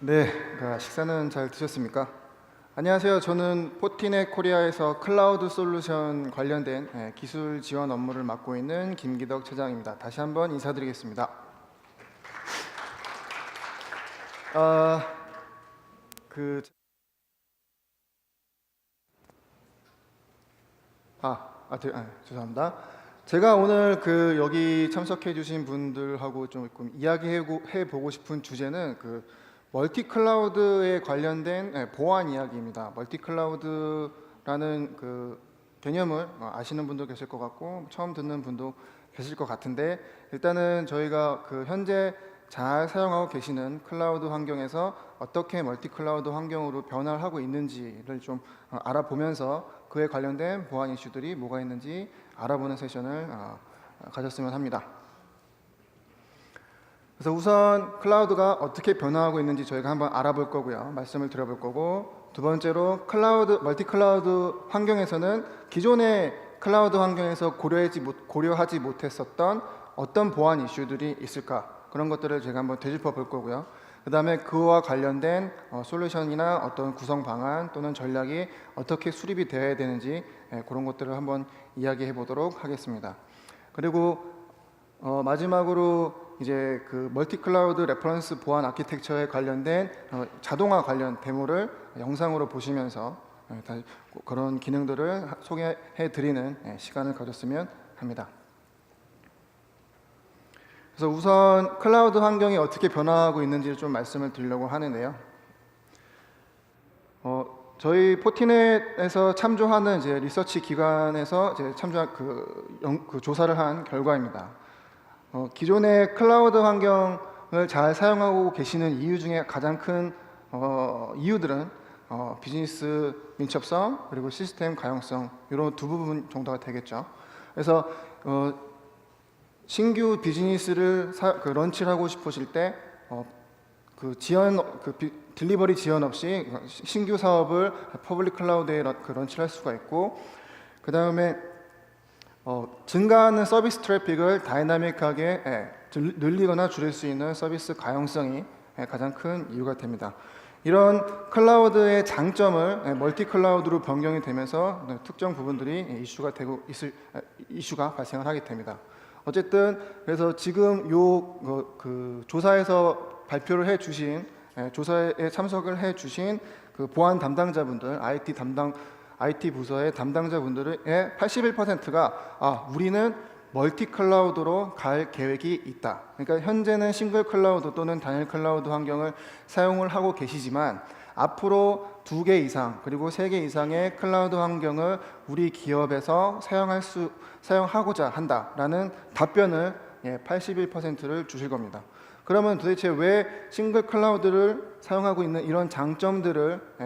네, 식사는 잘 드셨습니까? 안녕하세요. 저는 포티넷 코리아에서 클라우드 솔루션 관련된 기술 지원 업무를 맡고 있는 김기덕 차장입니다. 다시 한번 인사드리겠습니다. 아, 그, 죄송합니다. 제가 오늘 여기 참석해주신 분들하고 조금 이야기해보고 싶은 주제는 멀티 클라우드에 관련된 보안 이야기입니다. 멀티 클라우드라는 개념을 아시는 분도 계실 것 같고 처음 듣는 분도 계실 것 같은데, 일단은 저희가 현재 잘 사용하고 계시는 클라우드 환경에서 어떻게 멀티 클라우드 환경으로 변화를 하고 있는지를 좀 알아보면서 그에 관련된 보안 이슈들이 뭐가 있는지 알아보는 세션을 가졌으면 합니다. 그래서 우선 클라우드가 어떻게 변화하고 있는지 저희가 한번 알아볼 거고요. 말씀을 드려볼 거고, 두 번째로 멀티 클라우드 환경에서는 기존의 클라우드 환경에서 고려하지 못했었던 어떤 보안 이슈들이 있을까, 그런 것들을 제가 한번 되짚어 볼 거고요. 그 다음에 그와 관련된 솔루션이나 어떤 구성 방안 또는 전략이 어떻게 수립이 되어야 되는지 그런 것들을 한번 이야기해 보도록 하겠습니다. 그리고 마지막으로 이제 멀티 클라우드 레퍼런스 보안 아키텍처에 관련된 자동화 관련 데모를 영상으로 보시면서 그런 기능들을 소개해 드리는 시간을 가졌으면 합니다. 그래서 우선 클라우드 환경이 어떻게 변화하고 있는지를 좀 말씀을 드리려고 하는데요. 저희 포티넷에서 참조하는 이제 리서치 기관에서 이제 조사를 한 결과입니다. 기존의 클라우드 환경을 잘 사용하고 계시는 이유 중에 가장 큰 이유들은 비즈니스 민첩성 그리고 시스템 가용성, 이런 두 부분 정도가 되겠죠. 그래서 신규 비즈니스를 런치를 하고 싶으실 때 딜리버리 지연 없이 신규 사업을 퍼블릭 클라우드에 런치를 할 수가 있고, 그 다음에 증가하는 서비스 트래픽을 다이나믹하게 늘리거나 줄일 수 있는 서비스 가용성이 가장 큰 이유가 됩니다. 이런 클라우드의 장점을 멀티 클라우드로 변경이 되면서 특정 부분들이 이슈가 발생을 하게 됩니다. 어쨌든 그래서 지금 조사에서 발표를 해주신, 조사에 참석을 해주신 보안 담당자분들, IT 부서의 담당자분들의 81%가 우리는 멀티 클라우드로 갈 계획이 있다. 그러니까 현재는 싱글 클라우드 또는 단일 클라우드 환경을 사용을 하고 계시지만 앞으로 2개 이상 그리고 3개 이상의 클라우드 환경을 우리 기업에서 사용하고자 한다라는 답변을 81%를 주실 겁니다. 그러면 도대체 왜 싱글 클라우드를 사용하고 있는 이런 장점들을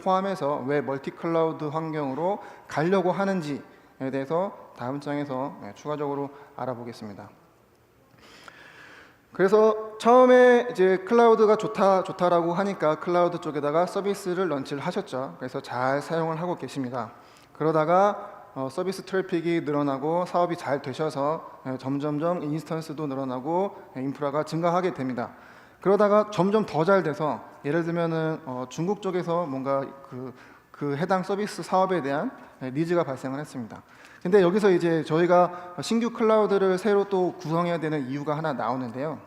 포함해서 왜 멀티 클라우드 환경으로 가려고 하는지에 대해서 다음 장에서 추가적으로 알아보겠습니다. 그래서 처음에 이제 클라우드가 좋다라고 하니까 클라우드 쪽에다가 서비스를 런치를 하셨죠. 그래서 잘 사용을 하고 계십니다. 그러다가 서비스 트래픽이 늘어나고 사업이 잘 되셔서 점점점 인스턴스도 늘어나고 인프라가 증가하게 됩니다. 그러다가 점점 더 잘 돼서, 예를 들면은 중국 쪽에서 뭔가 그 해당 서비스 사업에 대한 니즈가 발생을 했습니다. 근데 여기서 이제 저희가 신규 클라우드를 새로 또 구성해야 되는 이유가 하나 나오는데요.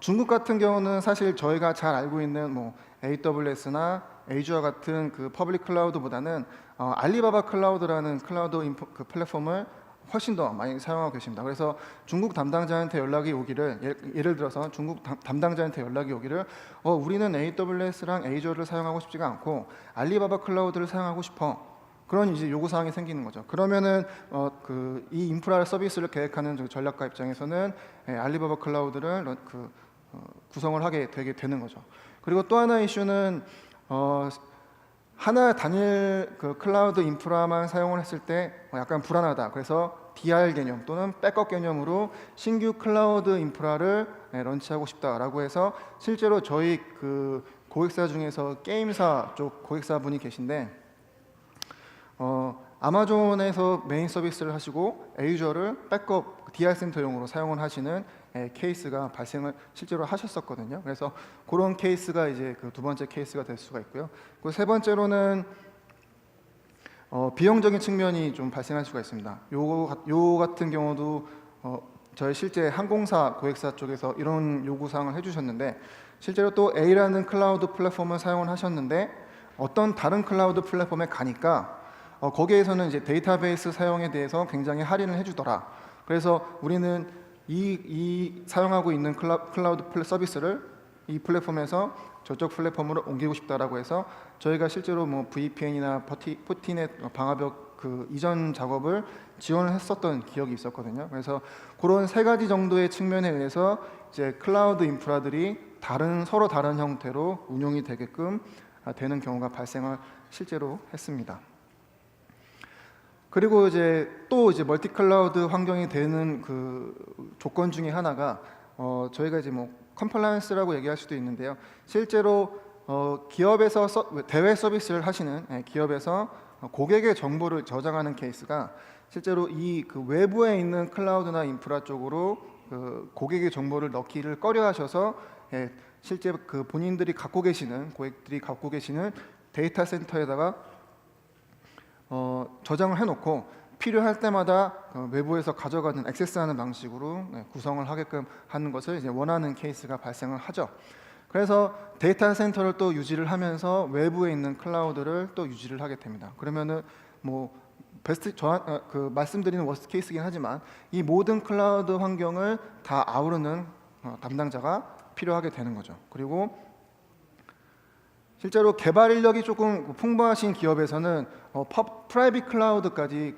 중국 같은 경우는 사실 저희가 잘 알고 있는 AWS나 에이주어 같은 퍼블릭 클라우드보다는 알리바바 클라우드라는 클라우드 플랫폼을 훨씬 더 많이 사용하고 계십니다. 그래서 중국 담당자한테 연락이 오기를, 예를 들어서 중국 담당자한테 연락이 오기를 우리는 AWS랑 에이주어를 사용하고 싶지가 않고 알리바바 클라우드를 사용하고 싶어. 그런 이제 요구사항이 생기는 거죠. 그러면은 이 인프라 서비스를 계획하는 전략가 입장에서는 알리바바 클라우드를 구성을 하게 되게 되는 거죠. 그리고 또 하나의 이슈는 하나 단일 클라우드 인프라만 사용을 했을 때 약간 불안하다. 그래서 DR 개념 또는 백업 개념으로 신규 클라우드 인프라를 런치하고 싶다라고 해서, 실제로 저희 고객사 중에서 게임사 쪽 고객사 분이 계신데 아마존에서 메인 서비스를 하시고 에이주어를 백업 DR 센터용으로 사용을 하시는 케이스가 발생을 실제로 하셨었거든요. 그래서 그런 케이스가 이제 그 두 번째 케이스가 될 수가 있고요. 그 세 번째로는 비용적인 측면이 좀 발생할 수가 있습니다. 요 같은 경우도 저희 실제 항공사 고객사 쪽에서 이런 요구사항을 해주셨는데, 실제로 또 A라는 클라우드 플랫폼을 사용을 하셨는데 어떤 다른 클라우드 플랫폼에 가니까 거기에서는 이제 데이터베이스 사용에 대해서 굉장히 할인을 해주더라. 그래서 우리는 이 사용하고 있는 클라우드 서비스를 이 플랫폼에서 저쪽 플랫폼으로 옮기고 싶다라고 해서 저희가 실제로 뭐 VPN이나 포티넷 방화벽 그 이전 작업을 지원을 했었던 기억이 있었거든요. 그래서 그런 세 가지 정도의 측면에 의해서 이제 클라우드 인프라들이 서로 다른 형태로 운용이 되게끔 되는 경우가 발생을 실제로 했습니다. 그리고 이제 또 멀티 클라우드 환경이 되는 그 조건 중에 하나가 저희가 이제 뭐 컴플라이언스라고 얘기할 수도 있는데요. 실제로 기업에서 대외 서비스를 하시는 기업에서 고객의 정보를 저장하는 케이스가 실제로 이 그 외부에 있는 클라우드나 인프라 쪽으로 그 고객의 정보를 넣기를 꺼려하셔서 실제 그 본인들이 갖고 계시는 고객들이 갖고 계시는 데이터 센터에다가 저장을 해놓고 필요할 때마다 외부에서 가져가는 액세스하는 방식으로 구성을 하게끔 하는 것을 이제 원하는 케이스가 발생을 하죠. 그래서 데이터 센터를 또 유지를 하면서 외부에 있는 클라우드를 또 유지를 하게 됩니다. 그러면은 뭐 말씀드리는 워스트 케이스긴 하지만 이 모든 클라우드 환경을 다 아우르는 담당자가 필요하게 되는 거죠. 그리고 실제로 개발 인력이 조금 풍부하신 기업에서는 프라이빗 클라우드까지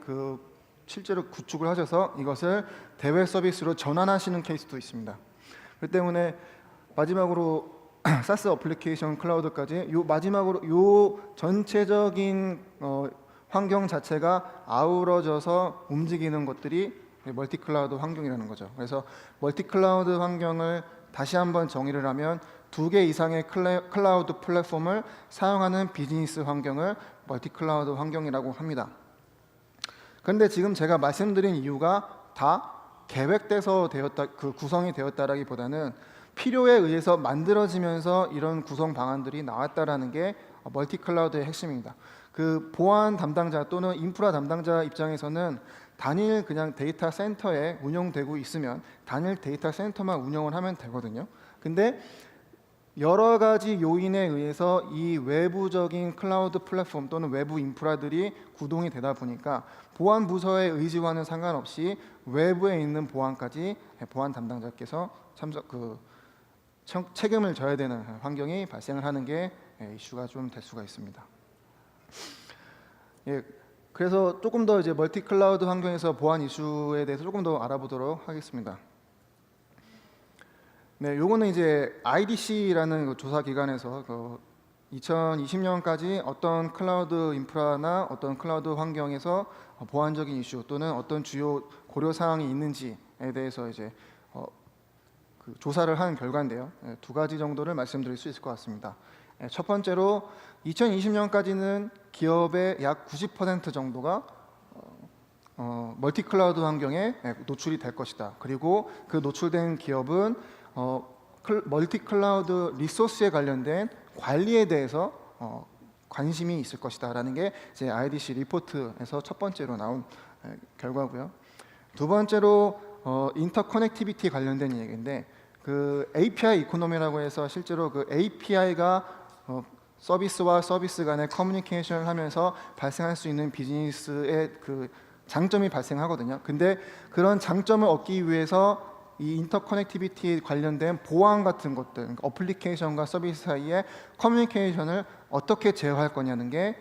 실제로 구축을 하셔서 이것을 대외 서비스로 전환하시는 케이스도 있습니다. 그렇기 때문에 마지막으로 사스 어플리케이션 클라우드까지 마지막으로 전체적인 환경 자체가 아우러져서 움직이는 것들이 멀티 클라우드 환경이라는 거죠. 그래서 멀티 클라우드 환경을 다시 한번 정의를 하면 2개 이상의 클라우드 플랫폼을 사용하는 비즈니스 환경을 멀티 클라우드 환경이라고 합니다. 그런데 지금 제가 말씀드린 이유가 다 계획돼서 구성이 되었다라기보다는 필요에 의해서 만들어지면서 이런 구성 방안들이 나왔다라는 게 멀티 클라우드의 핵심입니다. 그 보안 담당자 또는 인프라 담당자 입장에서는 단일 그냥 데이터 센터에 운영되고 있으면 단일 데이터 센터만 운영을 하면 되거든요. 근데 여러 가지 요인에 의해서 이 외부적인 클라우드 플랫폼 또는 외부 인프라들이 구동이 되다 보니까 보안 부서의 의지와는 상관없이 외부에 있는 보안까지 보안 담당자께서 책임을 져야 되는 환경이 발생을 하는 게 이슈가 좀 될 수가 있습니다. 그래서 조금 더 이제 멀티 클라우드 환경에서 보안 이슈에 대해서 조금 더 알아보도록 하겠습니다. 요거는 이제 IDC라는 조사 기관에서 2020년까지 어떤 클라우드 인프라나 어떤 클라우드 환경에서 보안적인 이슈 또는 어떤 주요 고려 사항이 있는지에 대해서 이제 조사를 한 결과인데요. 2가지 정도를 말씀드릴 수 있을 것 같습니다. 첫 번째로 2020년까지는 기업의 약 90% 정도가 멀티 클라우드 환경에 노출이 될 것이다. 그리고 그 노출된 기업은 멀티 클라우드 리소스에 관련된 관리에 대해서 관심이 있을 것이다라는 게 제 IDC 리포트에서 첫 번째로 나온 결과고요. 두 번째로 인터커넥티비티 관련된 얘기인데 그 API 이코노미라고 해서 실제로 그 API가 서비스와 서비스 간의 커뮤니케이션을 하면서 발생할 수 있는 비즈니스의 그 장점이 발생하거든요. 근데 그런 장점을 얻기 위해서 이 인터커넥티비티 관련된 보안 같은 것들, 그러니까 어플리케이션과 서비스 사이의 커뮤니케이션을 어떻게 제어할 거냐는 게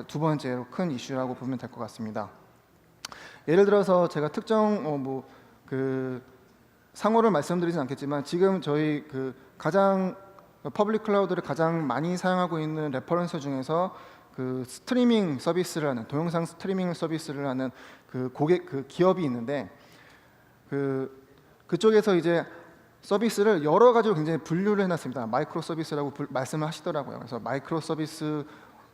두 번째로 큰 이슈라고 보면 될 것 같습니다. 예를 들어서 제가 특정 상호를 말씀드리진 않겠지만 지금 저희 가장 퍼블릭 클라우드를 가장 많이 사용하고 있는 레퍼런스 중에서 스트리밍 서비스를 하는 동영상 스트리밍 서비스를 하는 기업이 있는데 그쪽에서 이제 서비스를 여러 가지로 굉장히 분류를 해놨습니다. 마이크로 서비스라고 말씀을 하시더라고요. 그래서 마이크로 서비스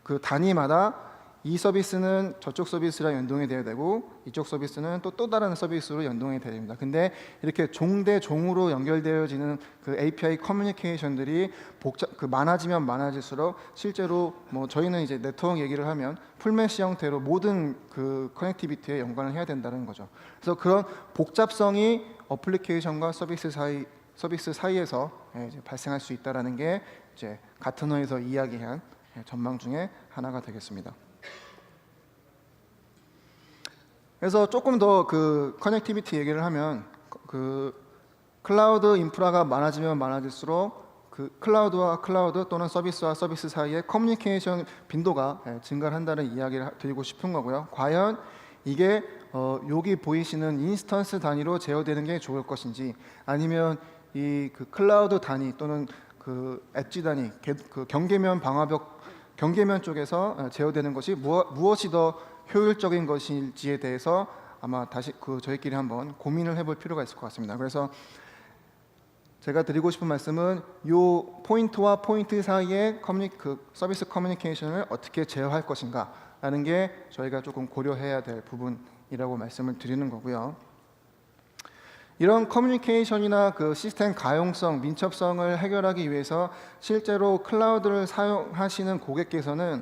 그 단위마다 이 서비스는 저쪽 서비스랑 연동이 돼야 되고 이쪽 서비스는 또 다른 서비스로 연동이 돼야 됩니다. 근데 이렇게 종 대 종으로 연결되어지는 그 API 커뮤니케이션들이 많아지면 많아질수록 실제로 뭐 저희는 이제 네트워크 얘기를 하면 풀메시 형태로 모든 그 커넥티비티에 연관을 해야 된다는 거죠. 그래서 그런 복잡성이 어플리케이션과 서비스 사이에서 이제 발생할 수 있다라는 게 이제 가트너에서 이야기한 전망 중에 하나가 되겠습니다. 그래서 조금 더 그 커넥티비티 얘기를 하면 그 클라우드 인프라가 많아지면 많아질수록 그 클라우드와 클라우드 또는 서비스와 서비스 사이의 커뮤니케이션 빈도가 증가를 한다는 이야기를 드리고 싶은 거고요. 과연 이게 여기 보이시는 인스턴스 단위로 제어되는 게 좋을 것인지 아니면 이 그 클라우드 단위 또는 그 엣지 단위 그 경계면 쪽에서 제어되는 것이 무엇이 더 효율적인 것인지에 대해서 아마 다시 저희끼리 한번 고민을 해볼 필요가 있을 것 같습니다. 그래서 제가 드리고 싶은 말씀은 이 포인트와 포인트 사이의 서비스 커뮤니케이션을 어떻게 제어할 것인가라는 게 저희가 조금 고려해야 될 부분이라고 말씀을 드리는 거고요. 이런 커뮤니케이션이나 그 시스템 가용성, 민첩성을 해결하기 위해서 실제로 클라우드를 사용하시는 고객께서는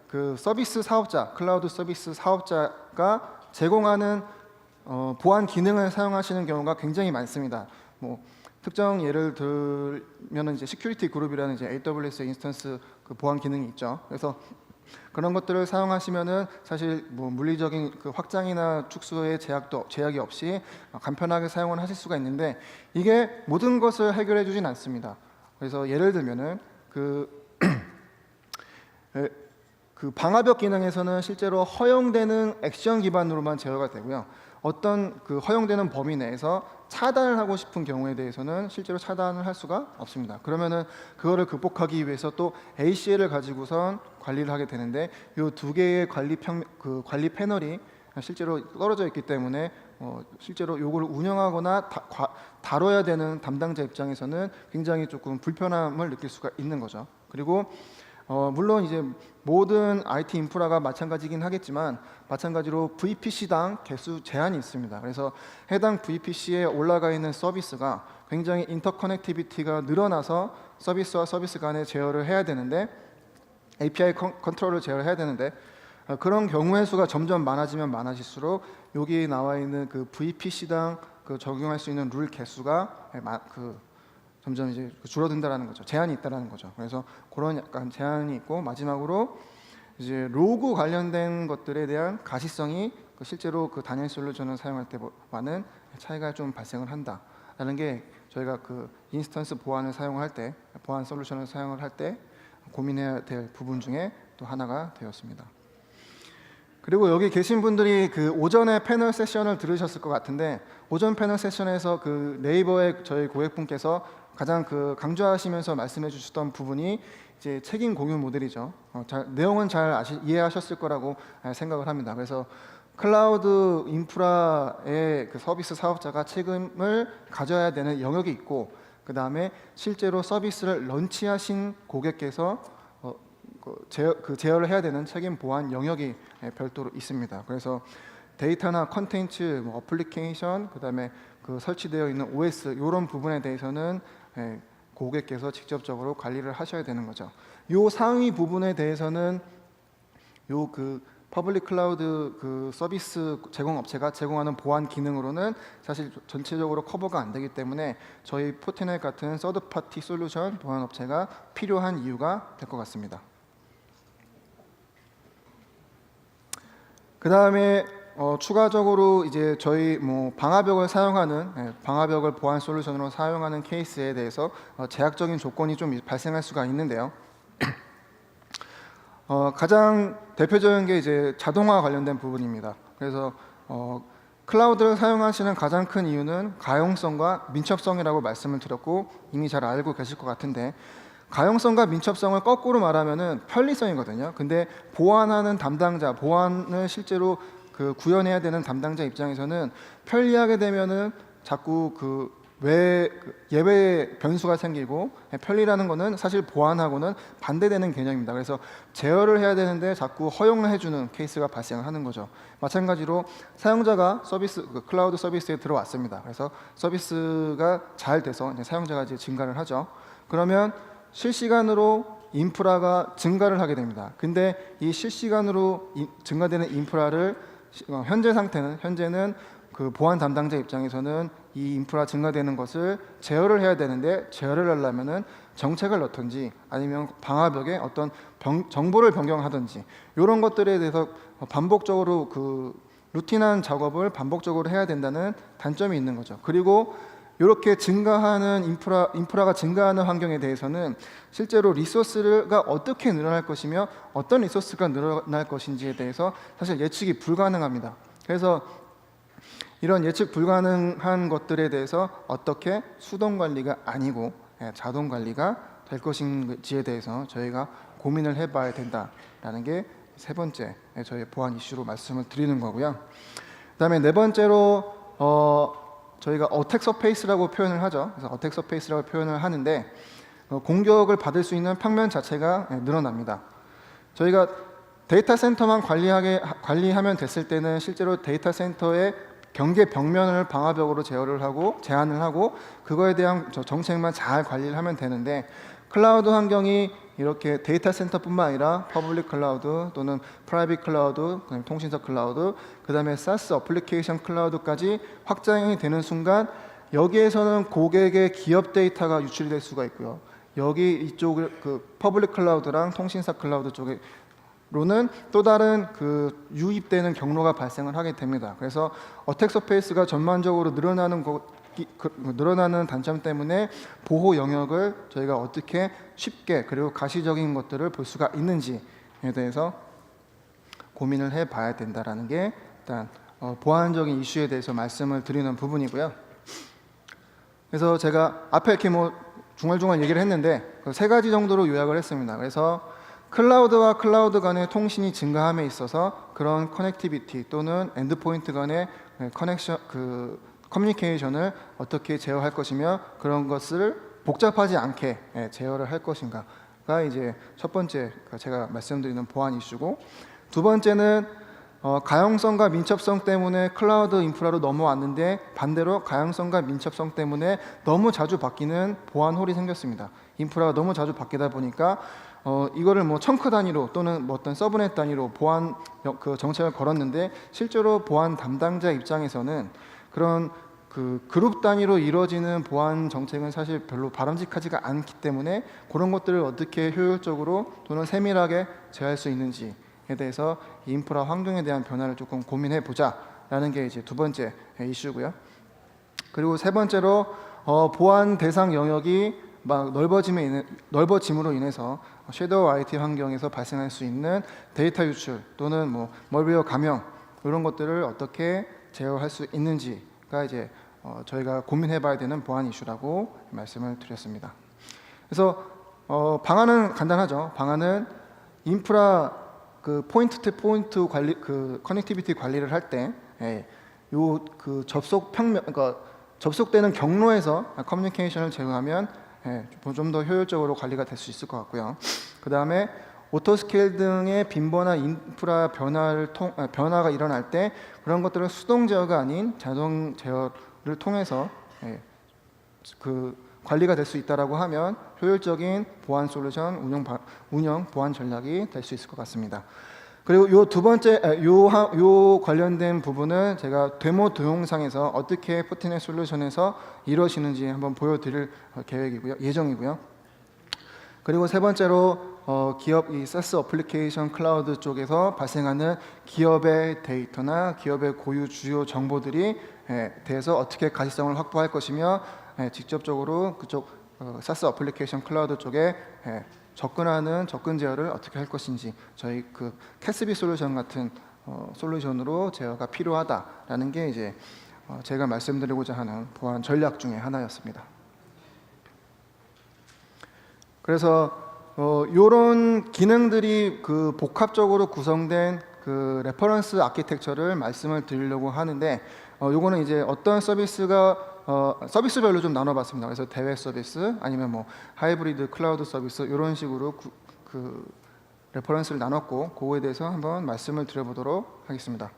그 서비스 사업자, 클라우드 서비스 사업자가 제공하는 보안 기능을 사용하시는 경우가 굉장히 많습니다. 뭐 특정 예를 들면 이제 시큐리티 그룹이라는 이제 AWS 인스턴스 그 보안 기능이 있죠. 그래서 그런 것들을 사용하시면은 사실 뭐 물리적인 그 확장이나 축소의 제약이 없이 간편하게 사용을 하실 수가 있는데 이게 모든 것을 해결해 주진 않습니다. 그래서 예를 들면은 그 방화벽 기능에서는 실제로 허용되는 액션 기반으로만 제어가 되고요. 어떤 그 허용되는 범위 내에서 차단을 하고 싶은 경우에 대해서는 실제로 차단을 할 수가 없습니다. 그러면은 그거를 극복하기 위해서 또 ACL을 가지고선 관리를 하게 되는데 이 두 개의 관리 패널이 실제로 떨어져 있기 때문에 실제로 이걸 운영하거나 다뤄야 되는 담당자 입장에서는 굉장히 조금 불편함을 느낄 수가 있는 거죠. 그리고 물론 이제 모든 IT 인프라가 마찬가지긴 하겠지만 마찬가지로 VPC당 개수 제한이 있습니다. 그래서 해당 VPC에 올라가 있는 서비스가 굉장히 인터커넥티비티가 늘어나서 서비스와 서비스 간의 제어를 해야 되는데 API 컨트롤을 제어를 해야 되는데 그런 경우의 수가 점점 많아지면 많아질수록 여기 나와 있는 그 VPC당 그 적용할 수 있는 룰 개수가 점점 이제 줄어든다라는 거죠. 제한이 있다라는 거죠. 그래서 그런 약간 제한이 있고 마지막으로 이제 로그 관련된 것들에 대한 가시성이 실제로 그 단일 솔루션을 사용할 때와는 차이가 좀 발생을 한다라는 게 저희가 그 인스턴스 보안 솔루션을 사용을 할 때 고민해야 될 부분 중에 또 하나가 되었습니다. 그리고 여기 계신 분들이 그 오전에 패널 세션을 들으셨을 것 같은데 오전 패널 세션에서 그 네이버의 저희 고객분께서 가장 그 강조하시면서 말씀해 주셨던 부분이 이제 책임 공유 모델이죠. 내용은 잘 이해하셨을 거라고 생각을 합니다. 그래서 클라우드 인프라의 그 서비스 사업자가 책임을 가져야 되는 영역이 있고 그 다음에 실제로 서비스를 런치하신 고객께서 제어를 해야 되는 책임 보안 영역이 별도로 있습니다. 그래서 데이터나 컨텐츠, 어플리케이션, 그 다음에 그 설치되어 있는 OS 이런 부분에 대해서는 고객께서 직접적으로 관리를 하셔야 되는 거죠. 이 상위 부분에 대해서는 요 그 퍼블릭 클라우드 그 서비스 제공 업체가 제공하는 보안 기능으로는 사실 전체적으로 커버가 안 되기 때문에 저희 포티넷 같은 서드 파티 솔루션 보안 업체가 필요한 이유가 될 것 같습니다. 그 다음에 추가적으로 이제 저희 방화벽을 방화벽을 보안 솔루션으로 사용하는 케이스에 대해서 제약적인 조건이 좀 발생할 수가 있는데요. 가장 대표적인 게 이제 자동화 관련된 부분입니다. 그래서 클라우드를 사용하시는 가장 큰 이유는 가용성과 민첩성이라고 말씀을 드렸고 이미 잘 알고 계실 것 같은데 가용성과 민첩성을 거꾸로 말하면은 편리성이거든요. 근데 보안하는 담당자, 보안을 실제로 구현해야 되는 담당자 입장에서는 편리하게 되면은 자꾸 예외 변수가 생기고 편리라는 거는 사실 보안하고는 반대되는 개념입니다. 그래서 제어를 해야 되는데 자꾸 허용을 해주는 케이스가 발생하는 거죠. 마찬가지로 사용자가 클라우드 서비스에 들어왔습니다. 그래서 서비스가 잘 돼서 이제 사용자가 이제 증가를 하죠. 그러면 실시간으로 인프라가 증가를 하게 됩니다. 근데 이 실시간으로 증가되는 인프라를 현재는 그 보안 담당자 입장에서는 이 인프라 증가되는 것을 제어를 해야 되는데, 제어를 하려면은 정책을 넣든지 아니면 방화벽에 어떤 정보를 변경하든지 이런 것들에 대해서 반복적으로 그 루틴한 작업을 반복적으로 해야 된다는 단점이 있는 거죠. 그리고 이렇게 증가하는 인프라가 증가하는 환경에 대해서는 실제로 리소스가 어떻게 늘어날 것이며 어떤 리소스가 늘어날 것인지에 대해서 사실 예측이 불가능합니다. 그래서 이런 예측 불가능한 것들에 대해서 어떻게 수동 관리가 아니고 자동 관리가 될 것인지에 대해서 저희가 고민을 해봐야 된다라는 게 세 번째 저희 보안 이슈로 말씀을 드리는 거고요. 그다음에 네 번째로 저희가 어택 서페이스라고 표현을 하죠. 그래서 어택 서페이스라고 표현을 하는데 공격을 받을 수 있는 평면 자체가 늘어납니다. 저희가 데이터 센터만 관리하면 됐을 때는 실제로 데이터 센터의 경계 벽면을 방화벽으로 제한을 하고 그거에 대한 정책만 잘 관리를 하면 되는데, 클라우드 환경이 이렇게 데이터 센터뿐만 아니라 퍼블릭 클라우드 또는 프라이빗 클라우드, 통신사 클라우드, 그 다음에 SaaS 어플리케이션 클라우드까지 확장이 되는 순간 여기에서는 고객의 기업 데이터가 유출될 수가 있고요. 여기 이쪽 그 퍼블릭 클라우드랑 통신사 클라우드 쪽로는 또 다른 그 유입되는 경로가 발생을 하게 됩니다. 그래서 어택 서페이스가 전반적으로 늘어나는 단점 때문에 보호 영역을 저희가 어떻게 쉽게 그리고 가시적인 것들을 볼 수가 있는지에 대해서 고민을 해봐야 된다라는 게 일단 보안적인 이슈에 대해서 말씀을 드리는 부분이고요. 그래서 제가 앞에 이렇게 중얼중얼 얘기를 했는데 그 세 가지 정도로 요약을 했습니다. 그래서 클라우드와 클라우드 간의 통신이 증가함에 있어서 그런 커넥티비티 또는 엔드포인트 간의 커뮤니케이션을 어떻게 제어할 것이며 그런 것을 복잡하지 않게 제어를 할 것인가가 이제 첫 번째 제가 말씀드리는 보안 이슈고, 두 번째는 가용성과 민첩성 때문에 클라우드 인프라로 넘어왔는데 반대로 가용성과 민첩성 때문에 너무 자주 바뀌는 보안 홀이 생겼습니다. 인프라가 너무 자주 바뀌다 보니까 이거를 청크 단위로 또는 어떤 서브넷 단위로 보안 정책을 걸었는데, 실제로 보안 담당자 입장에서는 그런 그룹 단위로 이루어지는 보안 정책은 사실 별로 바람직하지가 않기 때문에 그런 것들을 어떻게 효율적으로 또는 세밀하게 제어할 수 있는지에 대해서 인프라 환경에 대한 변화를 조금 고민해 보자라는 게 이제 두 번째 이슈고요. 그리고 세 번째로 보안 대상 영역이 막 넓어짐으로 인해서 섀도우 IT 환경에서 발생할 수 있는 데이터 유출 또는 멀웨어 감염 이런 것들을 어떻게 제어할 수 있는지가 이제 저희가 고민해봐야 되는 보안 이슈라고 말씀을 드렸습니다. 그래서 방안은 간단하죠. 방안은 인프라 포인트 투 포인트 관리, 커넥티비티 관리를 할 때 요 접속 평면, 그러니까 접속되는 경로에서 커뮤니케이션을 제어하면 좀 더 효율적으로 관리가 될 수 있을 것 같고요. 그 다음에 오토스케일 등의 빈번한 인프라 변화가 일어날 때 그런 것들은 수동 제어가 아닌 자동 제어를 통해서 관리가 될 수 있다라고 하면 효율적인 보안 솔루션 운영 보안 전략이 될 수 있을 것 같습니다. 그리고 요 두 번째 요 관련된 부분은 제가 데모 동영상에서 어떻게 포티넷 솔루션에서 이루어지는지 한번 보여드릴 예정이고요. 그리고 세 번째로 기업 이 SaaS 어플리케이션 클라우드 쪽에서 발생하는 기업의 데이터나 기업의 고유 주요 정보들이 대해서 어떻게 가시성을 확보할 것이며 직접적으로 그쪽 SaaS 어플리케이션 클라우드 쪽에 접근 제어를 어떻게 할 것인지 저희 캐스비 솔루션 같은 솔루션으로 제어가 필요하다라는 게 이제 제가 말씀드리고자 하는 보안 전략 중에 하나였습니다. 그래서 이런 기능들이 복합적으로 구성된 레퍼런스 아키텍처를 말씀을 드리려고 하는데, 요거는 이제 어떤 서비스가 서비스별로 좀 나눠봤습니다. 그래서 대외 서비스 아니면 뭐 하이브리드 클라우드 서비스 이런 식으로 그 레퍼런스를 나눴고 그거에 대해서 한번 말씀을 드려보도록 하겠습니다.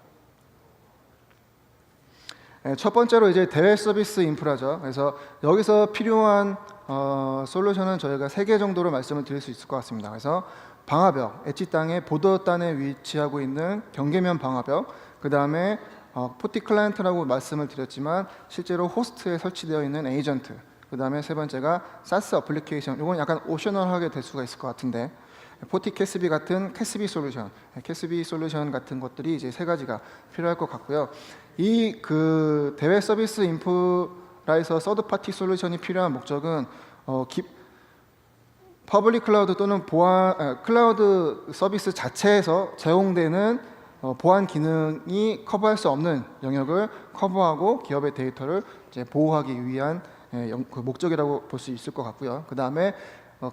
첫 번째로 이제 대외 서비스 인프라죠. 그래서 여기서 필요한 솔루션은 저희가 3개 정도로 말씀을 드릴 수 있을 것 같습니다. 그래서 방화벽, 엣지 땅의 보더단에 위치하고 있는 경계면 방화벽, 그 다음에 포티 클라이언트라고 말씀을 드렸지만 실제로 호스트에 설치되어 있는 에이전트, 그 다음에 세 번째가 사스 어플리케이션. 이건 약간 옵셔널하게 될 수가 있을 것 같은데 포티 캐스비 같은 캐스비 솔루션 같은 것들이 이제 3가지가 필요할 것 같고요. 이 그 대외 서비스 인프라에서 서드 파티 솔루션이 필요한 목적은 퍼블릭 클라우드 또는 클라우드 서비스 자체에서 제공되는 보안 기능이 커버할 수 없는 영역을 커버하고 기업의 데이터를 이제 보호하기 위한 그 목적이라고 볼 수 있을 것 같고요. 그 다음에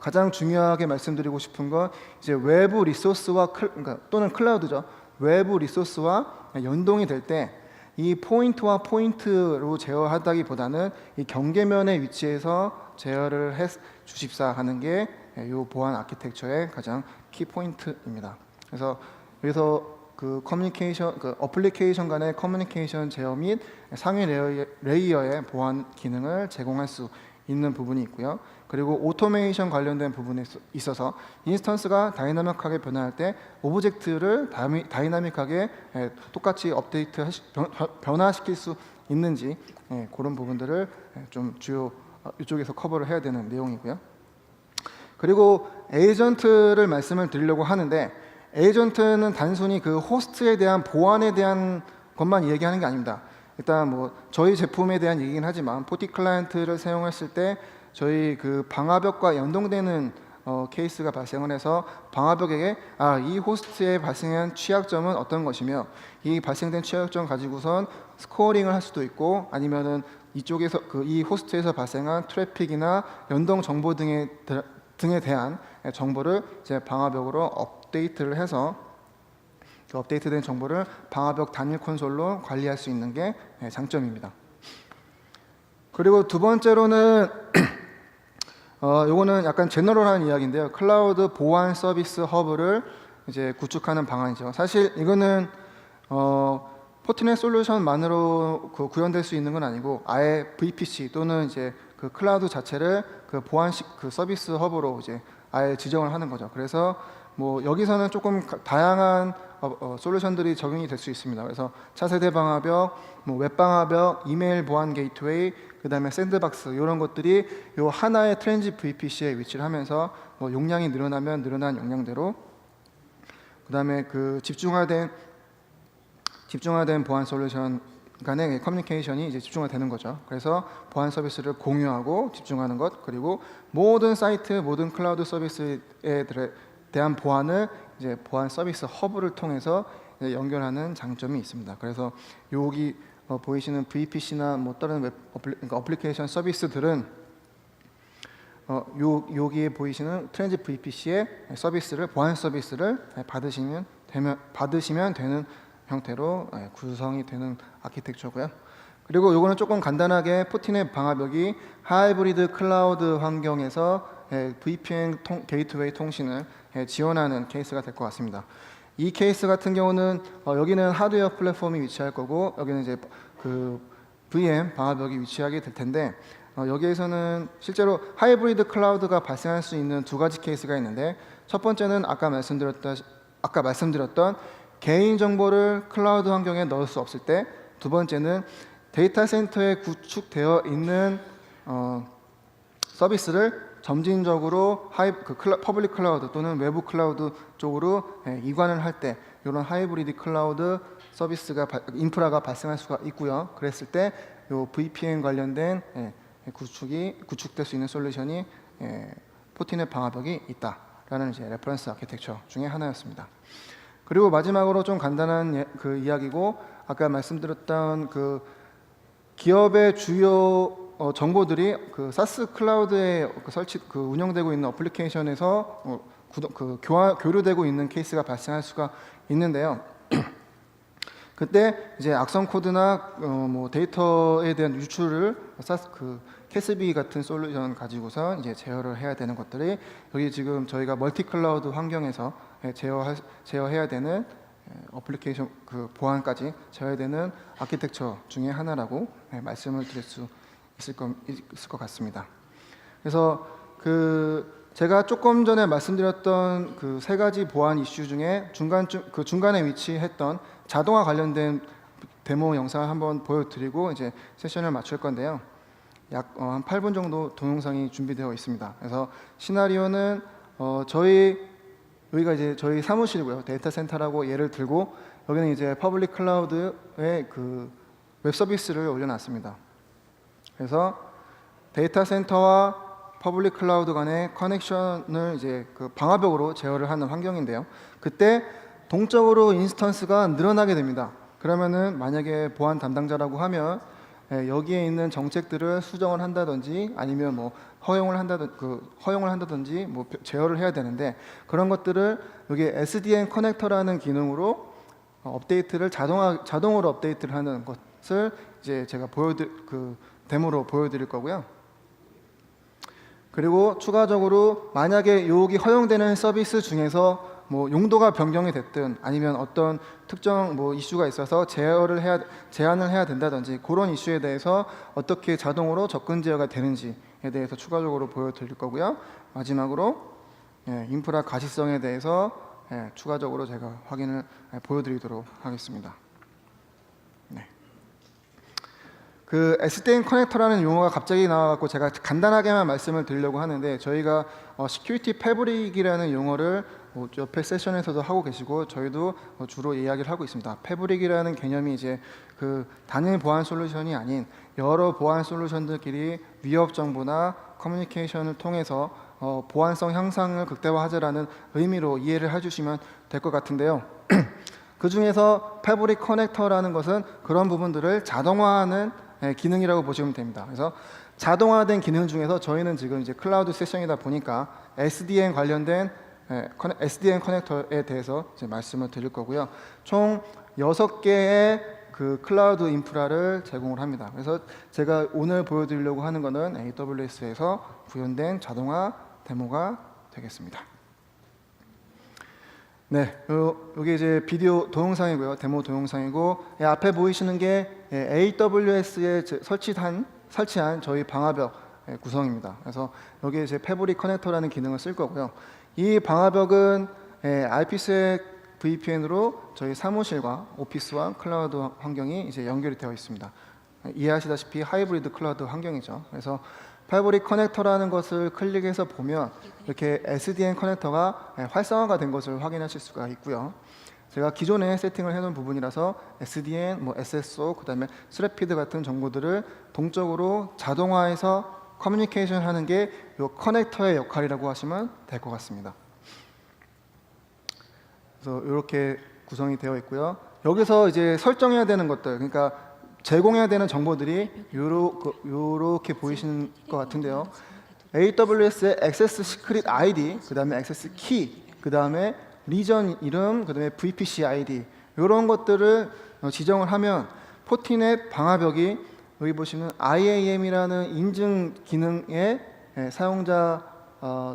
가장 중요하게 말씀드리고 싶은 건 이제 외부 리소스와 또는 클라우드죠. 외부 리소스와 연동이 될 때 이 포인트와 포인트로 제어하다기보다는 이 경계면의 위치에서 제어를 해 주십사 하는 게 이 보안 아키텍처의 가장 키 포인트입니다. 그래서 그 커뮤니케이션, 그 어플리케이션 간의 커뮤니케이션 제어 및 상위 레이어의 보안 기능을 제공할 수 있는 부분이 있고요. 그리고 오토메이션 관련된 부분에 있어서 인스턴스가 다이나믹하게 변화할 때 오브젝트를 다이나믹하게 똑같이 업데이트 변화시킬 수 있는지 그런 부분들을 좀 주요 이쪽에서 커버를 해야 되는 내용이고요. 그리고 에이전트를 말씀을 드리려고 하는데 에이전트는 단순히 그 호스트에 대한 보안에 대한 것만 얘기하는 게 아닙니다. 일단 뭐 저희 제품에 대한 얘기긴 하지만 포티 클라이언트를 사용했을 때 저희 그 방화벽과 연동되는 케이스가 발생을 해서 방화벽에게 이 호스트에 발생한 취약점은 어떤 것이며 이 발생된 취약점 가지고선 스코어링을 할 수도 있고 아니면은 이쪽에서 이 호스트에서 발생한 트래픽이나 연동 정보 등에 대한 정보를 이제 방화벽으로 업데이트를 해서 그 업데이트된 정보를 방화벽 단일 콘솔로 관리할 수 있는 게 장점입니다. 그리고 두 번째로는 요거는 약간 제너럴한 이야기인데요. 클라우드 보안 서비스 허브를 이제 구축하는 방안이죠. 사실 이거는 포티넷 솔루션만으로 구현될 수 있는 건 아니고 아예 VPC 또는 이제 그 클라우드 자체를 그 보안식 그 서비스 허브로 이제 아예 지정을 하는 거죠. 그래서 뭐 여기서는 조금 다양한 솔루션들이 적용이 될 수 있습니다. 그래서 차세대 방화벽, 뭐 웹방화벽, 이메일 보안 게이트웨이, 그 다음에 샌드박스 이런 것들이 요 하나의 트랜짓 VPC에 위치를 하면서 뭐 용량이 늘어나면 늘어난 용량대로 그 다음에 그 집중화된 보안 솔루션 간의 커뮤니케이션이 이제 집중화되는 거죠. 그래서 보안 서비스를 공유하고 집중하는 것, 그리고 모든 사이트, 모든 클라우드 서비스에 대한 보안을 이제 보안 서비스 허브를 통해서 연결하는 장점이 있습니다. 그래서 여기 보이시는 VPC나 뭐 다른 웹 어플리케이션 서비스들은 여기에 보이시는 트랜짓 VPC의 서비스를 보안 서비스를 받으시면 되는 형태로 구성이 되는 아키텍처고요. 그리고 요거는 조금 간단하게 포티넷 방화벽이 하이브리드 클라우드 환경에서 VPN 게이트웨이 통신을 지원하는 케이스가 될 것 같습니다. 이 케이스 같은 경우는 여기는 하드웨어 플랫폼이 위치할 거고 여기는 이제 그 VM 방화벽이 위치하게 될 텐데 여기에서는 실제로 하이브리드 클라우드가 발생할 수 있는 2가지 케이스가 있는데 첫 번째는 아까 말씀드렸던 개인 정보를 클라우드 환경에 넣을 수 없을 때, 두 번째는 데이터 센터에 구축되어 있는 서비스를 점진적으로 퍼블릭 클라우드 또는 외부 클라우드 쪽으로 이관을 할 때 이런 하이브리드 클라우드 서비스가 인프라가 발생할 수가 있고요. 그랬을 때 요 VPN 관련된 구축될 수 있는 솔루션이 포티넷 방화벽이 있다라는 이제 레퍼런스 아키텍처 중에 하나였습니다. 그리고 마지막으로 좀 간단한 그 이야기고 아까 말씀드렸던 그 기업의 주요 정보들이 그 사스 클라우드에 운영되고 있는 어플리케이션에서 교류되고 있는 케이스가 발생할 수가 있는데요. 그때 이제 악성 코드나 뭐 데이터에 대한 유출을 캐스비 같은 솔루션 가지고서 이제 제어를 해야 되는 것들이 여기 지금 저희가 멀티 클라우드 환경에서 제어해야 되는 어플리케이션 그 보안까지 제어해야 되는 아키텍처 중에 하나라고 말씀을 드릴 수 있을 것 같습니다. 그래서 제가 조금 전에 말씀드렸던 그 세 가지 보안 이슈 중에 중간에 위치했던 자동화 관련된 데모 영상을 한번 보여드리고 이제 세션을 마칠 건데요. 약 한 8분 정도 동영상이 준비되어 있습니다. 그래서 시나리오는 여기가 이제 저희 사무실이고요. 데이터 센터라고 예를 들고 여기는 이제 퍼블릭 클라우드의 그 웹 서비스를 올려놨습니다. 그래서 데이터 센터와 퍼블릭 클라우드 간의 커넥션을 이제 그 방화벽으로 제어를 하는 환경인데요. 그때 동적으로 인스턴스가 늘어나게 됩니다. 그러면은 만약에 보안 담당자라고 하면 여기에 있는 정책들을 수정을 한다든지 아니면 뭐 허용을 한다든지 뭐 제어를 해야 되는데 그런 것들을 여기 SDN 커넥터라는 기능으로 업데이트를 자동으로 업데이트를 하는 것을 이제 제가 데모로 보여드릴 거고요. 그리고 추가적으로 만약에 여기 허용되는 서비스 중에서 뭐 용도가 변경이 됐든 아니면 어떤 특정 뭐 이슈가 있어서 제한을 해야 된다든지 그런 이슈에 대해서 어떻게 자동으로 접근 제어가 되는지에 대해서 추가적으로 보여드릴 거고요. 마지막으로 인프라 가시성에 대해서 추가적으로 제가 확인을 보여드리도록 하겠습니다. 그 SDN 커넥터라는 용어가 갑자기 나와갖고 제가 간단하게만 말씀을 드리려고 하는데 저희가 시큐리티 패브릭이라는 용어를 옆에 세션에서도 하고 계시고 저희도 주로 이야기를 하고 있습니다. 패브릭이라는 개념이 이제 그 단일 보안 솔루션이 아닌 여러 보안 솔루션들끼리 위협 정보나 커뮤니케이션을 통해서 보안성 향상을 극대화하자라는 의미로 이해를 해주시면 될 것 같은데요. 그 중에서 패브릭 커넥터라는 것은 그런 부분들을 자동화하는 기능이라고 보시면 됩니다. 그래서 자동화된 기능 중에서 저희는 지금 이제 클라우드 세션이다 보니까 SDN 관련된 SDN 커넥터에 대해서 이제 말씀을 드릴 거고요. 총 6개의 그 클라우드 인프라를 제공을 합니다. 그래서 제가 오늘 보여드리려고 하는 것은 AWS에서 구현된 자동화 데모가 되겠습니다. 네, 여기 이제 비디오 동영상이고요. 데모 동영상이고 앞에 보이시는 게 AWS에 설치한 저희 방화벽 구성입니다. 그래서 여기에 이제 패브릭 커넥터라는 기능을 쓸 거고요. 이 방화벽은 IPsec VPN으로 저희 사무실과 오피스와 클라우드 환경이 이제 연결이 되어 있습니다. 이해하시다시피 하이브리드 클라우드 환경이죠. 그래서 패브릭 커넥터라는 것을 클릭해서 보면 이렇게 SDN 커넥터가 활성화가 된 것을 확인하실 수가 있고요. 제가 기존에 세팅을 해놓은 부분이라서 SDN, 뭐 SSO, 그 다음에 스래피드 같은 정보들을 동적으로 자동화해서 커뮤니케이션 하는 게 이 커넥터의 역할이라고 하시면 될 것 같습니다. 그래서 이렇게 구성이 되어 있고요. 여기서 이제 설정해야 되는 것들, 그러니까 제공해야 되는 정보들이 요렇게 보이시는 것 같은데요. AWS의 Access Secret ID, 그 다음에 Access Key, 그 다음에 리전 이름, 그 다음에 VPC ID 이런 것들을 지정을 하면 포티넷 방화벽이 여기 보시면 IAM이라는 인증 기능에 사용자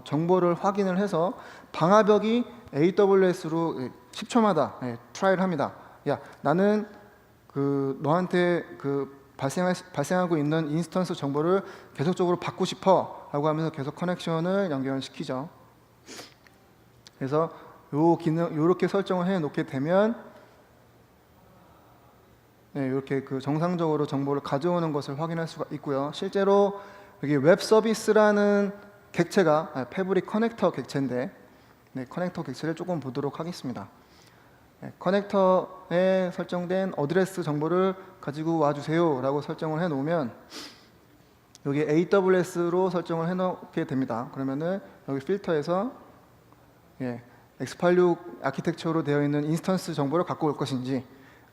정보를 확인을 해서 방화벽이 AWS로 10초마다 트라이를 합니다. 야, 나는 너한테 발생하고 있는 인스턴스 정보를 계속적으로 받고 싶어 라고 하면서 계속 커넥션을 연결시키죠. 그래서 요 기능 요렇게 설정을 해 놓게 되면 이렇게 정상적으로 정보를 가져오는 것을 확인할 수가 있고요. 실제로 여기 웹 서비스라는 객체가 패브릭 커넥터 객체인데 커넥터 객체를 조금 보도록 하겠습니다. 커넥터에 설정된 어드레스 정보를 가지고 와주세요 라고 설정을 해 놓으면 여기 AWS로 설정을 해 놓게 됩니다. 그러면은 여기 필터에서 X86 아키텍처로 되어 있는 인스턴스 정보를 갖고 올 것인지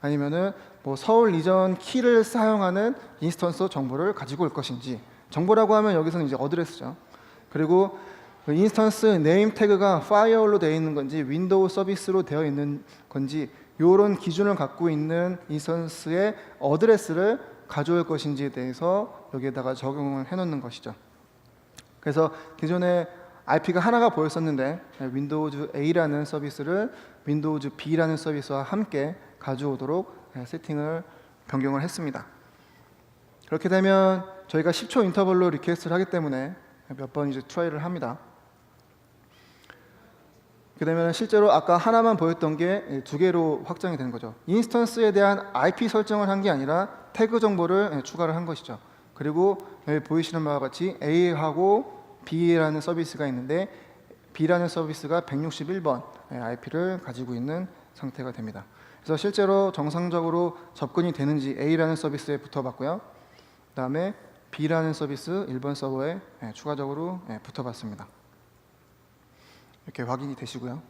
아니면은 뭐 서울 리전 키를 사용하는 인스턴스 정보를 가지고 올 것인지 정보라고 하면 여기서는 이제 어드레스죠. 그리고 인스턴스 네임 태그가 파이어홀로 되어 있는 건지 윈도우 서비스로 되어 있는 건지 이런 기준을 갖고 있는 인스턴스의 어드레스를 가져올 것인지에 대해서 여기에다가 적용을 해놓는 것이죠. 그래서 기존에 IP가 하나가 보였었는데 윈도우즈 A라는 서비스를 윈도우즈 B라는 서비스와 함께 가져오도록 세팅을 변경을 했습니다. 그렇게 되면 저희가 10초 인터벌로 리퀘스트를 하기 때문에 몇 번 이제 트라이를 합니다. 그렇게 되면 실제로 아까 하나만 보였던 게 두 개로 확장이 되는 거죠. 인스턴스에 대한 IP 설정을 한 게 아니라 태그 정보를 추가를 한 것이죠. 그리고 여기 보이시는 바와 같이 A하고 B라는 서비스가 있는데 B라는 서비스가 161번 IP를 가지고 있는 상태가 됩니다. 그래서 실제로 정상적으로 접근이 되는지 A라는 서비스에 붙어봤고요. 그 다음에 B라는 서비스 1번 서버에 추가적으로 붙어봤습니다. 이렇게 확인이 되시고요.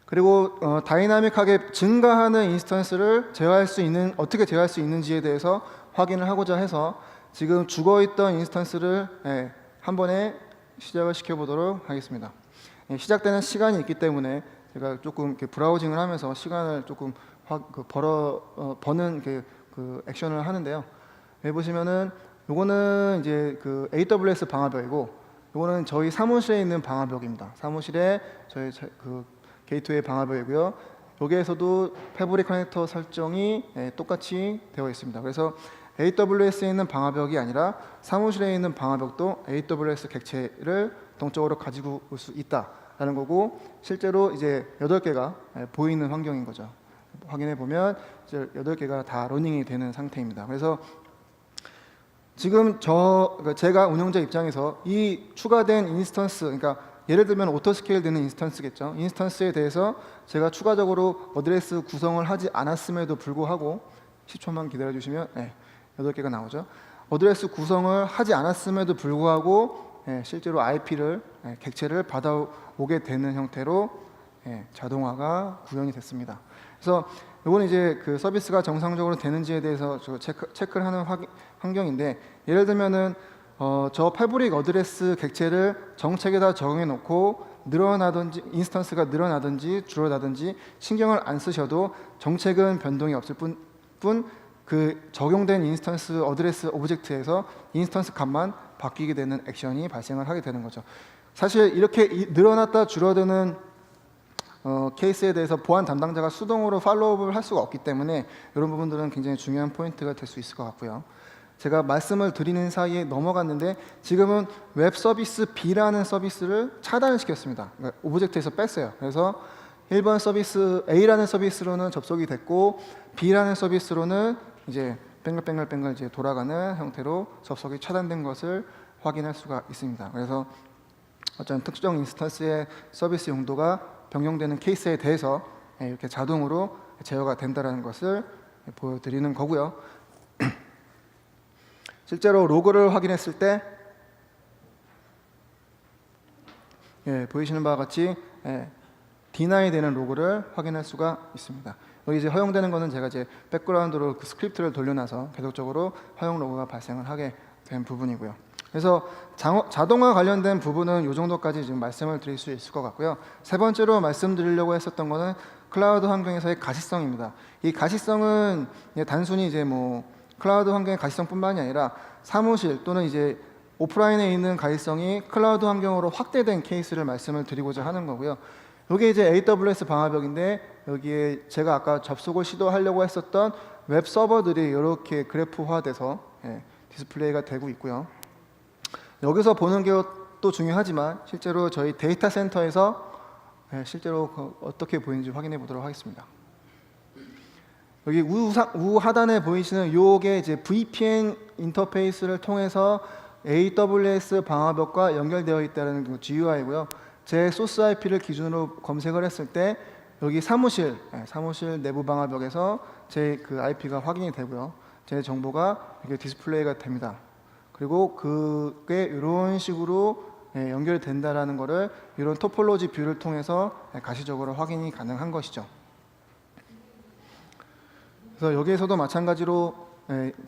그리고 다이나믹하게 증가하는 인스턴스를 제어할 수 있는, 어떻게 제어할 수 있는지에 대해서 확인을 하고자 해서 지금 죽어있던 인스턴스를 한 번에 시작을 시켜보도록 하겠습니다. 시작되는 시간이 있기 때문에 제가 조금 이렇게 브라우징을 하면서 시간을 조금 버는 그 액션을 하는데요. 여기 보시면은 요거는 이제 그 AWS 방화벽이고, 요거는 저희 사무실에 있는 방화벽입니다. 사무실에 저희 그 게이트웨이 방화벽이고요. 여기에서도 패브릭 커넥터 설정이 똑같이 되어 있습니다. 그래서 AWS에 있는 방화벽이 아니라 사무실에 있는 방화벽도 AWS 객체를 동적으로 가지고 올 수 있다라는 거고, 실제로 이제 8개가 보이는 환경인 거죠. 확인해 보면 이제 8개가 다 러닝이 되는 상태입니다. 그래서 지금 제가 운영자 입장에서 이 추가된 인스턴스, 그러니까 예를 들면 오토스케일 되는 인스턴스겠죠. 인스턴스에 대해서 제가 추가적으로 어드레스 구성을 하지 않았음에도 불구하고 10초만 기다려 주시면 8개가 나오죠. 어드레스 구성을 하지 않았음에도 불구하고 실제로 IP를 객체를 받아오게 되는 형태로 자동화가 구현이 됐습니다. 그래서 이건 이제 그 서비스가 정상적으로 되는지에 대해서 체크를 하는 환경인데, 예를 들면은 저 패브릭 어드레스 객체를 정책에다 적용해 놓고 늘어나든지 인스턴스가 늘어나든지 줄어나든지 신경을 안 쓰셔도 정책은 변동이 없을 뿐 그 적용된 인스턴스 어드레스 오브젝트에서 인스턴스 값만 바뀌게 되는 액션이 발생을 하게 되는 거죠. 사실 이렇게 늘어났다 줄어드는 케이스에 대해서 보안 담당자가 수동으로 팔로우업을 할 수가 없기 때문에 이런 부분들은 굉장히 중요한 포인트가 될 수 있을 것 같고요. 제가 말씀을 드리는 사이에 넘어갔는데 지금은 웹 서비스 B라는 서비스를 차단을 시켰습니다. 그러니까 오브젝트에서 뺐어요. 그래서 1번 서비스 A라는 서비스로는 접속이 됐고 B라는 서비스로는 이제 뱅글뱅글 이제 돌아가는 형태로 접속이 차단된 것을 확인할 수가 있습니다. 그래서 어떤 특정 인스턴스의 서비스 용도가 변경되는 케이스에 대해서 이렇게 자동으로 제어가 된다는 것을 보여드리는 거고요. 실제로 로그를 확인했을 때 보이시는 바와 같이 디나이 되는 로그를 확인할 수가 있습니다. 여기 이제 허용되는 거는 제가 이제 백그라운드로 그 스크립트를 돌려놔서 계속적으로 허용 로그가 발생을 하게 된 부분이고요. 그래서 자동화 관련된 부분은 이 정도까지 지금 말씀을 드릴 수 있을 것 같고요. 세 번째로 말씀드리려고 했었던 거는 클라우드 환경에서의 가시성입니다. 이 가시성은 단순히 이제 뭐 클라우드 환경의 가시성뿐만이 아니라 사무실 또는 이제 오프라인에 있는 가시성이 클라우드 환경으로 확대된 케이스를 말씀을 드리고자 하는 거고요. 이게 이제 AWS 방화벽인데 여기에 제가 아까 접속을 시도하려고 했었던 웹 서버들이 이렇게 그래프화돼서 디스플레이가 되고 있고요. 여기서 보는 게 또 중요하지만 실제로 저희 데이터 센터에서 실제로 어떻게 보이는지 확인해 보도록 하겠습니다. 여기 우하단에 보이시는 요게 이제 VPN 인터페이스를 통해서 AWS 방화벽과 연결되어 있다는 그 GUI고요. 제 소스 IP를 기준으로 검색을 했을 때 여기 사무실 내부 방화벽에서 제 그 IP가 확인이 되고요. 제 정보가 이렇게 디스플레이가 됩니다. 그리고 그게 이런 식으로 연결된다라는 거를 이런 토폴로지 뷰를 통해서 가시적으로 확인이 가능한 것이죠. 그래서 여기에서도 마찬가지로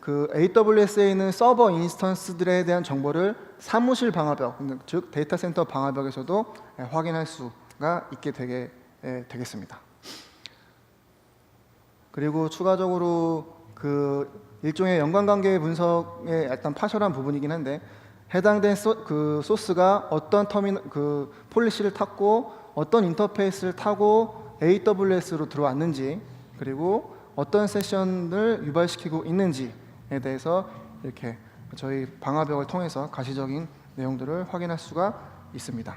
그 AWS에 있는 서버 인스턴스들에 대한 정보를 사무실 방화벽, 즉 데이터 센터 방화벽에서도 확인할 수가 있게 되게 되겠습니다. 그리고 추가적으로 그 일종의 연관관계 분석의 약간 파셜한 부분이긴 한데 해당된 소스가 어떤 그 폴리시를 탔고 어떤 인터페이스를 타고 AWS로 들어왔는지 그리고 어떤 세션을 유발시키고 있는지에 대해서 이렇게 저희 방화벽을 통해서 가시적인 내용들을 확인할 수가 있습니다.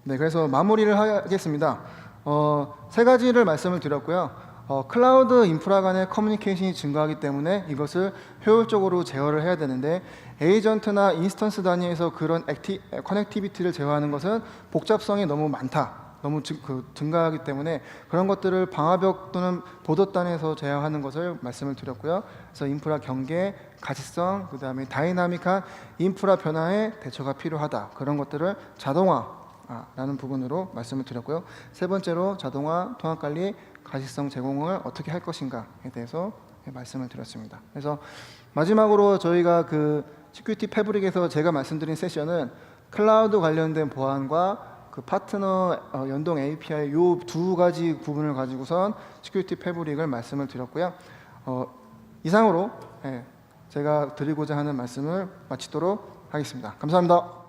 네, 그래서 마무리를 하겠습니다. 세 가지를 말씀을 드렸고요. 클라우드 인프라 간의 커뮤니케이션이 증가하기 때문에 이것을 효율적으로 제어를 해야 되는데 에이전트나 인스턴스 단위에서 그런 커넥티비티를 제어하는 것은 복잡성이 너무 많다. 너무 증가하기 때문에 그런 것들을 방화벽 또는 보도단에서 제어하는 것을 말씀을 드렸고요. 그래서 인프라 경계, 가시성, 그 다음에 다이나믹한 인프라 변화에 대처가 필요하다. 그런 것들을 자동화라는 부분으로 말씀을 드렸고요. 세 번째로 자동화, 통합관리, 가시성 제공을 어떻게 할 것인가에 대해서 말씀을 드렸습니다. 그래서 마지막으로 저희가 그 시큐리티 패브릭에서 제가 말씀드린 세션은 클라우드 관련된 보안과 그 파트너 연동 API 요 두 가지 부분을 가지고선 시큐리티 패브릭을 말씀을 드렸고요. 이상으로 제가 드리고자 하는 말씀을 마치도록 하겠습니다. 감사합니다.